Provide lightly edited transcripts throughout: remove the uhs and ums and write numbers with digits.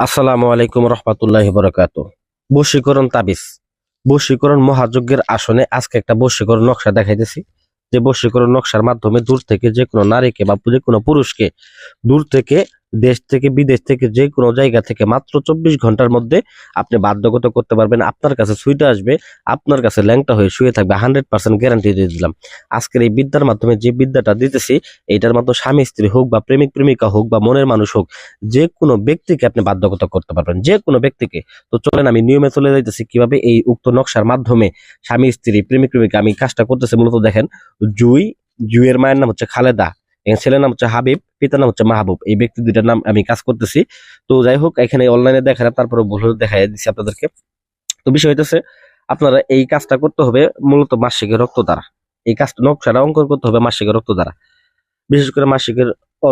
আসসালামু আলাইকুম রহমতুল্লাহি বারাকাতুহু। বশীকরণ তাবিজ, বশীকরণ মহাযজ্ঞের আসনে আজকে একটা বশীকরণ নকশা দেখাইতেছি। যে বশীকরণ নকশার মাধ্যমে দূর থেকে যে কোনো নারীকে বা যে কোনো পুরুষকে দূর থেকে, দেশ থেকে, বিদেশ থেকে, যে কোনো জায়গা থেকে মাত্র 24 ঘন্টার মধ্যে আপনি বাধ্যগত করতে পারবেন। আপনার কাছে ছুটে আসবে, আপনার কাছে ল্যাংটা হয়ে শুয়ে থাকবে। 100% গ্যারান্টি দিয়ে দিলাম। আজকের এই বিদ্যার মাধ্যমে যে বিদ্যাটা দিতেছি, এইটার মাধ্যমে স্বামী স্ত্রী হোক বা প্রেমিক প্রেমিকা হোক বা মনের মানুষ হোক, যে কোনো ব্যক্তিকে আপনি বাধ্যগত করতে পারবেন, যে কোনো ব্যক্তিকে। তো চলেন আমি নিয়মে চলে যাইতেছি কিভাবে এই উক্ত নকশার মাধ্যমে স্বামী স্ত্রী প্রেমিক প্রেমিকা আমি কাজটা করতেছি। মূলত দেখেন, জুই, জুইয়ের মায়ের নাম হচ্ছে খালেদা, ছেলের নাম হচ্ছে হাবিব, পিতার নাম হচ্ছে মাহবুব। এই ব্যক্তি দুইটার নাম আমি কাজ করতেছি। তো যাই হোক, এখানে অনলাইনে দেখালাম, তারপরে ভুল দেখাই দিচ্ছি আপনাদেরকে। তো বিষয় হইতেছে, আপনারা এই কাজটা করতে হবে মূলত মাসিকের রক্ত দ্বারা। এই কাজটা নকশাটা অঙ্কন করতে হবে মাসিকের রক্ত দ্বারা। বিশেষ করে মাসিকের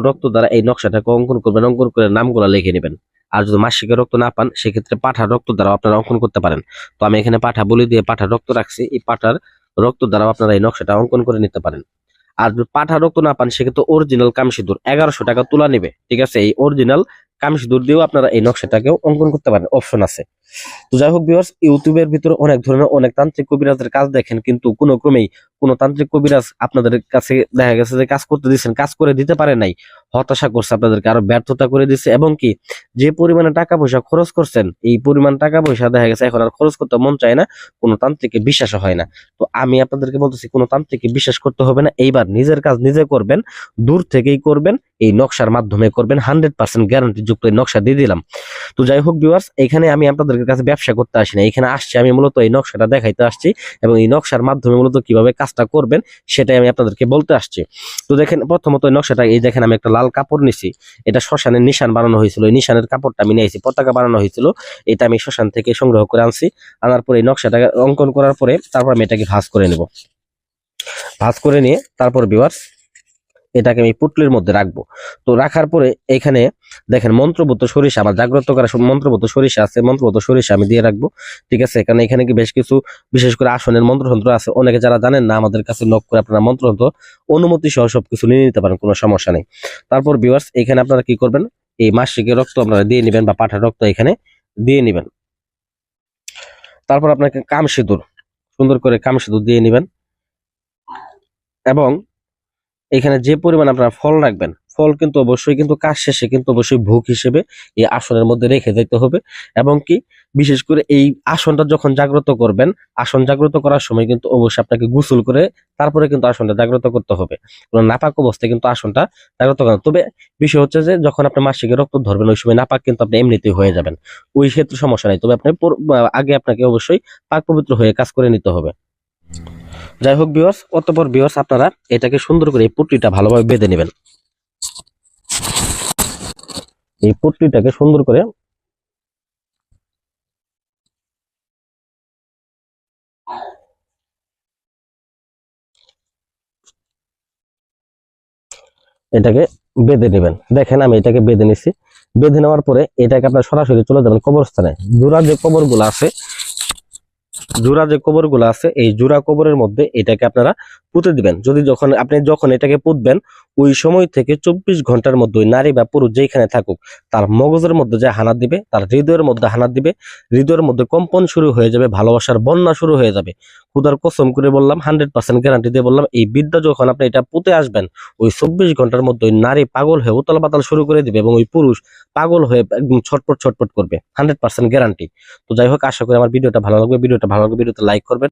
রক্ত দ্বারা এই নকশাটাকে অঙ্কন করবেন, অঙ্কন করে নামগুলা লিখে নেবেন। আর যদি মাসিকের রক্ত না পান, সেক্ষেত্রে পাঠার রক্ত দ্বারা আপনারা অঙ্কন করতে পারেন। তো আমি এখানে পাঠা বলি দিয়ে পাঠার রক্ত রাখছি, এই পাঠার রক্ত দ্বারা আপনারা এই নকশাটা অঙ্কন করে নিতে পারেন। আর যদি পাঠার রক্ত না পান, সেক্ষেত্রে অরিজিনাল কামসিঁদুর 1100 টাকা তোলা নেবে, ঠিক আছে? এই অরিজিনাল কামসিঁদুর দিয়েও আপনারা এই নকশাটাকেও অঙ্কন করতে পারেন, অপশন আছে। তো যাই হোক ভিউয়ার্স, ইউটিউবের ভিতরে অনেক ধরনের অনেক তান্ত্রিক কবিরাজের কাজ দেখেন, কিন্তু কোনো ক্রমেই কোনো তান্ত্রিক কবিরাজ আপনাদের কাছে দেখা গেছে যে কাজ করতে দিচ্ছেন, কাজ করে দিতে পারে নাই, হতাশা করছে, আপনাদেরকে আরো ব্যর্থতা করে দিচ্ছে। এবং কি, যে পরিমাণে টাকা পয়সা খরচ করছেন, এই পরিমাণ টাকা পয়সা দেখা গেছে এখন আর খরচ করতে মন চায় না, কোনো তান্ত্রিকে বিশ্বাস হয় না। তো আমি আপনাদেরকে বলতেছি, কোনো তান্ত্রিকে বিশ্বাস করতে হবে না। এইবার নিজের কাজ নিজে করবেন, দূর থেকেই করবেন, এই নকশার মাধ্যমে করবেন। 100% গ্যারান্টি যুক্ত এই নকশা দিয়ে দিলাম। তো যাই হোক ভিউয়ার্স, এখানে আমি আপনাদের কাছে ব্যবসা করতে আসি না, এখানে আসছি আমি মূলত এই নকশাটা দেখাইতে আসছি, এবং এই নকশার মাধ্যমে মূলত কিভাবে কাজটা করবেন সেটাই আমি আপনাদেরকে বলতে আসছি। তো দেখেন, প্রথমত এই নকশাটা, এই দেখেন আমি একটা লাল কাপড় নিছি, এটা শ্মশানের নিশান বানানো হয়েছিল, এই নিশানের কাপড়টা আমি নিয়েছি, পতাকা বানানো হয়েছিল, এটা আমি শ্মশান থেকে সংগ্রহ করে আনছি। আনার পরে এই নকশাটা অঙ্কন করার পরে তারপর আমি এটাকে ভাঁজ করে নেব। ভাঁজ করে নিয়ে তারপর ভিউয়ার্স এটাকে আমি পুটলির মধ্যে রাখবো। তো রাখার পরে এখানে দেখেন মন্ত্রভূত সরিষা, আমার জাগ্রত করা মন্ত্রভূত সরিষা আছে, মন্ত্রভূত সরিষা আমি দিয়ে রাখবো, ঠিক আছে? কারণ এখানে কি বেশ কিছু বিশেষ করে আসনের মন্ত্রতন্ত্র আছে, অনেকে যারা জানেন না, আমাদের কাছে নক করে আপনারা মন্ত্রতন্ত্র অনুমতি সহ সবকিছু নিয়ে নিতে পারেন, কোনো সমস্যা নেই। তারপর ভিউয়ার্স, এখানে আপনারা কি করবেন, এই মাসিকের রক্ত আপনারা দিয়ে নেবেন বা পাঠার রক্ত এখানে দিয়ে নেবেন। তারপর আপনাকে কামসিঁদুর, সুন্দর করে কামসিঁদুর দিয়ে নেবেন। এবং এখানে যে পরিমাণ আপনারা ফল রাখবেন, ফল কিন্তু অবশ্যই কিন্তু কাজ শেষে কিন্তু অবশ্যই ভোগ হিসেবে এই আসনের মধ্যে রেখে যেতে হবে। এবং কি, বিশেষ করে এই আসনটা যখন জাগ্রত করবেন, আসন জাগ্রত করার সময় কিন্তু অবশ্যই আপনাকে গোসল করে তারপরে কিন্তু আসনটা জাগ্রত করতে হবে। কোনো নাপাক অবস্থায় কিন্তু আসনটা জাগ্রত করেন। তবে বিষয় হচ্ছে যে যখন আপনি মাসিকের রক্ত ধরবেন, ওই সময় নাপাক কিন্তু আপনি এমনিতেই হয়ে যাবেন, ওই ক্ষেত্রে সমস্যা নেই। তবে আপনি আগে আপনাকে অবশ্যই পাক পবিত্র হয়ে কাজ করে নিতে হবে। যাই হোক ভিউয়ার্স, অতঃপর ভিউয়ার্স আপনারা এটাকে সুন্দর করে এই পুটলিটা ভালোভাবে বেঁধে নেবেন। এই পুটলিটাকে সুন্দর করে এটাকে বেঁধে নেবেন। দেখেন আমি এটাকে বেঁধে নিছি। বেঁধে নেওয়ার পরে এটাকে আপনার সরাসরি চলে যাবেন কবরস্থানে। জোড়া যে কবরগুলো আছে, জোড়া যে কবরগুলো আছে, এই জোড়া কবরের মধ্যে এটাকে আপনারা পুঁতে দিবেন। যখন এটাকে পুঁতবেন, ওই সময় থেকে 24 ঘন্টার মধ্যে ওই নারী বা পুরুষ যেখানে থাকুক, তার মগজের মধ্যে যে হানা দিবে, তার হৃদয়ের মধ্যে হানা দিবে, হৃদয়ের মধ্যে কম্পন শুরু হয়ে যাবে, ভালোবাসার বন্যা শুরু হয়ে যাবে। খুদার কসম করে বললাম, 100% গ্যারান্টি দিয়ে বললাম, এই বিদ্যা যখন আপনি এটা পুঁতে আসবেন, ওই 24 ঘন্টার মধ্যে ওই নারী পাগল হয়ে উতাল পাতাল শুরু করে দিবে, এবং ওই পুরুষ পাগল হয়ে একদম ছটপট ছটপট করবে, 100% গ্যারান্টি। তো যাই হোক, আশা করি আমার ভিডিওটা ভালো লাগবে। ভিডিওতে লাইক করবেন।